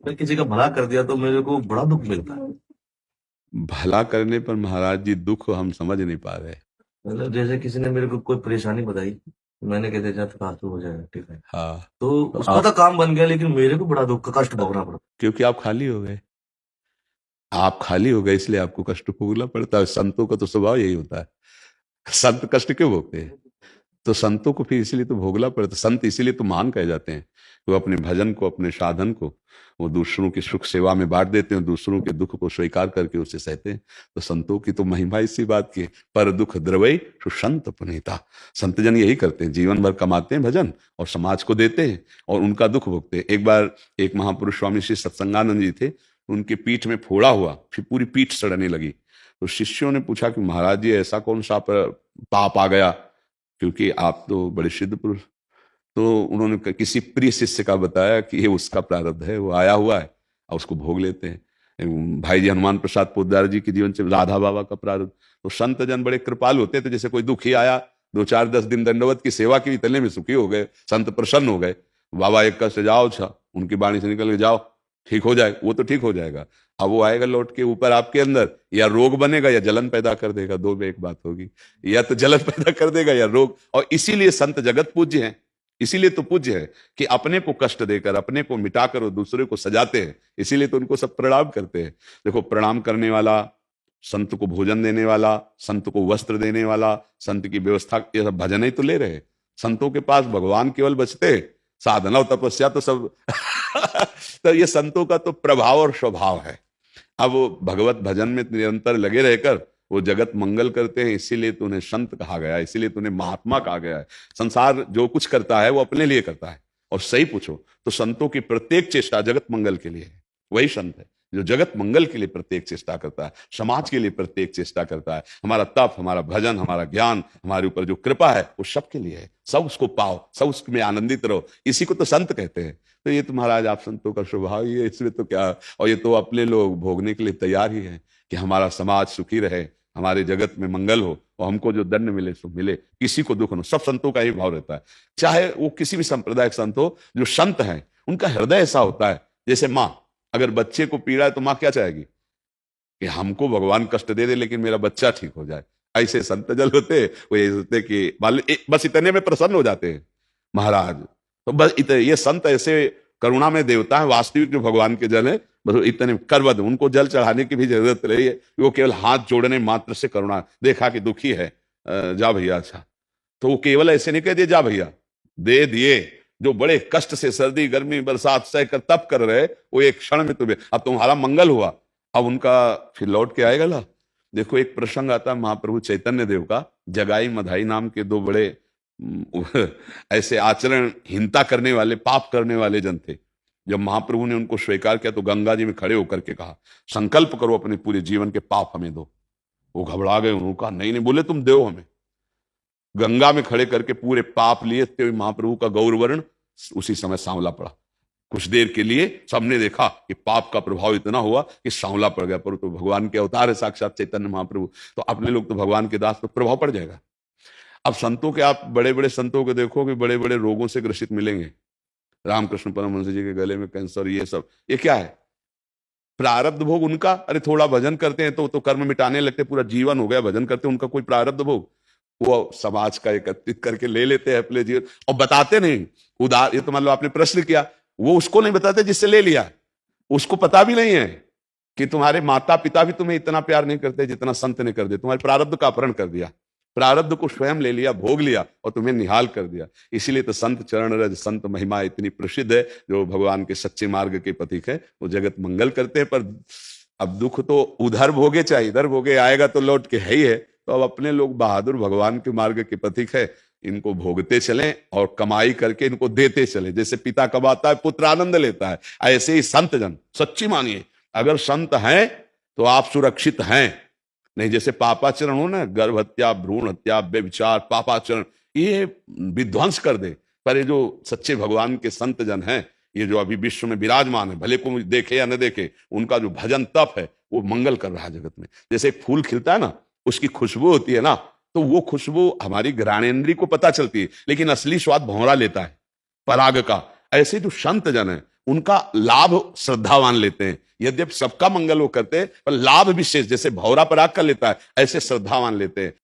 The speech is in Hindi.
मैं किसी का भला कर दिया तो मेरे को बड़ा दुख मिलता है। भला करने पर महाराज जी दुख हम समझ नहीं पा रहे। मतलब जैसे किसी ने मेरे को कोई परेशानी बताई, तो मैंने कहते जा तो हो जाएगा, ठीक है। हाँ। तो तो उसका तो आप, काम बन गया, लेकिन मेरे को बड़ा दुख का कष्ट भोगना पड़ा। क्योंकि आप खाली हो गए, आप खाली हो गए इसलिए आपको कष्ट भोगना पड़ता है। संतों का तो स्वभाव यही होता है। संत कष्ट क्यों भोगते हैं? तो संतों को फिर इसलिए तो भोगना पड़ता। संत इसीलिए तो महान कहे जाते हैं। वो अपने भजन को, अपने साधन को वो दूसरों की सुख सेवा में बांट देते हैं, दूसरों के दुख को स्वीकार करके उसे सहते हैं। तो संतों की तो महिमा इसी बात की है, पर दुख द्रवई सुसंत पुनीता। संत जन यही करते हैं, जीवन भर कमाते हैं भजन और समाज को देते हैं और उनका दुख भोगते हैं। एक बार एक महापुरुष स्वामी श्री सत्संगानंद जी थे, उनकी पीठ में फोड़ा हुआ, फिर पूरी पीठ सड़ने लगी। तो शिष्यों ने पूछा कि महाराज जी ऐसा कौन सा पाप आ गया, क्योंकि आप तो बड़े सिद्ध पुरुष। तो उन्होंने किसी प्रिय शिष्य का बताया कि ये उसका प्रारब्ध है, वो आया हुआ है और उसको भोग लेते हैं। भाई जी हनुमान प्रसाद पोद्दार जी के जीवन से राधा बाबा का प्रारब्ध। तो संत जन बड़े कृपालु होते थे, जैसे कोई दुखी आया, 2 4 10 दिन दंडवत की सेवा की, इतने में सुखी हो गए, संत प्रसन्न हो गए। बाबा एक कष्ट जाओ, अच्छा उनकी वाणी से निकल के जाओ, ठीक हो जाए, वो तो ठीक हो जाएगा। अब वो आएगा लौट के ऊपर आपके अंदर, या रोग बनेगा या जलन पैदा कर देगा, दो में एक बात होगी। या तो जलन पैदा कर देगा या रोग। और इसीलिए संत जगत पूज्य हैं, इसीलिए तो पूज्य है कि अपने को कष्ट देकर, अपने को मिटाकर वो दूसरे को सजाते हैं। इसीलिए तो उनको सब प्रणाम करते हैं। देखो, प्रणाम करने वाला, संत को भोजन देने वाला, संत को वस्त्र देने वाला, संत की व्यवस्था, ये सब भजन ही तो ले रहे हैं। संतों के पास भगवान केवल बचते, साधना और तपस्या तो सब तो ये संतों का तो प्रभाव और स्वभाव है। अब वो भगवत भजन में निरंतर लगे रहकर वो जगत मंगल करते हैं, इसीलिए तो उन्हें संत कहा गया है, इसीलिए तो उन्हें महात्मा कहा गया है। संसार जो कुछ करता है वो अपने लिए करता है। और सही पूछो तो संतों की प्रत्येक चेष्टा जगत मंगल के लिए है। वही संत है जो जगत मंगल के लिए प्रत्येक चेष्टा करता है, समाज के लिए प्रत्येक चेष्टा करता है। हमारा तप, हमारा भजन, हमारा ज्ञान, हमारे ऊपर जो कृपा है वो सबके लिए है। सब उसको पाओ, सब उसमें आनंदित रहो, इसी को तो संत कहते हैं। तो ये तो महाराज आप संतों का स्वभाव ही है, इसमें तो क्या। और ये तो अपने लोग भोगने के लिए तैयार ही है कि हमारा समाज सुखी रहे, हमारे जगत में मंगल हो और हमको जो दंड मिले सो मिले, किसी को दुख न हो। सब संतों का ही भाव रहता है, चाहे वो किसी भी संप्रदाय के संत हो। जो संत हैं उनका हृदय ऐसा होता है, जैसे माँ अगर बच्चे को पीड़ा है तो माँ क्या चाहेगी कि हमको भगवान कष्ट दे दे लेकिन मेरा बच्चा ठीक हो जाए। ऐसे संत जल होते, वो ये होते कि बस इतने में प्रसन्न हो जाते हैं महाराज। तो बस ये संत ऐसे करुणा में देवता है, वास्तविक जो भगवान के जल है। बस इतने करवद, उनको जल चढ़ाने की भी जरूरत नहीं है, वो केवल हाथ जोड़ने मात्र से करुणा, देखा कि दुखी है, जा भैया, अच्छा। तो वो केवल ऐसे नहीं कह दिए जा भैया, दे दिए। जो बड़े कष्ट से सर्दी गर्मी बरसात सह कर तप कर रहे, वो एक क्षण में तुम्हें, अब तुम्हारा मंगल हुआ, अब उनका फिर लौट के आएगा ला। देखो एक प्रसंग आता है महाप्रभु चैतन्य देव का। जगाई मधाई नाम के दो बड़े ऐसे आचरण हिंता करने वाले, पाप करने वाले जन थे। जब महाप्रभु ने उनको स्वीकार किया तो गंगा जी में खड़े होकर के कहा, संकल्प करो अपने पूरे जीवन के पाप हमें दो। वो घबरा गए, उन्होंने कहा नहीं नहीं, बोले तुम दो हमें। गंगा में खड़े करके पूरे पाप लिए थे महाप्रभु का गौरवर्ण उसी समय सांवला पड़ा। कुछ देर के लिए सबने देखा कि पाप का प्रभाव इतना हुआ कि सांवला पड़ गया, पर तो भगवान के अवतार है साक्षात चैतन्य महाप्रभु, तो अपने लोग तो भगवान के दास, तो प्रभाव पड़ जाएगा। अब संतों के, आप बड़े बड़े संतों को देखो कि बड़े बड़े रोगों से ग्रसित मिलेंगे। रामकृष्ण परमहंस जी के गले में कैंसर, ये सब, ये क्या है? प्रारब्ध भोग उनका। अरे थोड़ा भजन करते हैं तो कर्म मिटाने लगते, पूरा जीवन हो गया भजन करते, उनका कोई प्रारब्ध भोग? वो समाज का एकत्रित करके ले लेते हैं अपने जीवन और बताते नहीं। उदार, ये तो मान लो आपने प्रश्न किया, वो उसको नहीं बताते जिससे ले लिया, उसको पता भी नहीं है कि तुम्हारे माता पिता भी तुम्हें इतना प्यार नहीं करते जितना संत ने कर दिया। तुम्हारे प्रारब्ध का अपहरण कर दिया, प्रारब्ध को स्वयं ले लिया, भोग लिया और तुम्हें निहाल कर दिया। इसीलिए तो संत चरण रज, संत महिमा इतनी प्रसिद्ध है। जो भगवान के सच्चे मार्ग के प्रतीक है, वो जगत मंगल करते हैं। पर अब दुख तो उधर भोगे चाहे इधर भोगे, आएगा तो लौट के है ही है। तो अब अपने लोग बहादुर भगवान के मार्ग के प्रतीक है, इनको भोगते चलें और कमाई करके इनको देते चले। जैसे पिता कमाता है पुत्र आनंद लेता है, ऐसे ही संत जन, सच्ची मानिए, अगर संत हैं तो आप सुरक्षित हैं। नहीं जैसे पापाचरण हो ना, गर्भ हत्या, भ्रूण हत्या, व्यभिचार, पापाचरण, ये विध्वंस कर दे। पर ये जो सच्चे भगवान के संत जन हैं, ये जो अभी विश्व में विराजमान है, भले को देखे या न देखे, उनका जो भजन तप है वो मंगल कर रहा है जगत में। जैसे एक फूल खिलता है ना, उसकी खुशबू होती है ना, तो वो खुशबू हमारी घ्राणेन्द्रिय को पता चलती है, लेकिन असली स्वाद भौरा लेता है, पराग का। ऐसे जो संत जन है उनका लाभ श्रद्धावान लेते हैं। यद्यपि सबका मंगल वो करते हैं, पर लाभ विशेष, जैसे भौरा पराग का लेता है, ऐसे श्रद्धावान लेते हैं।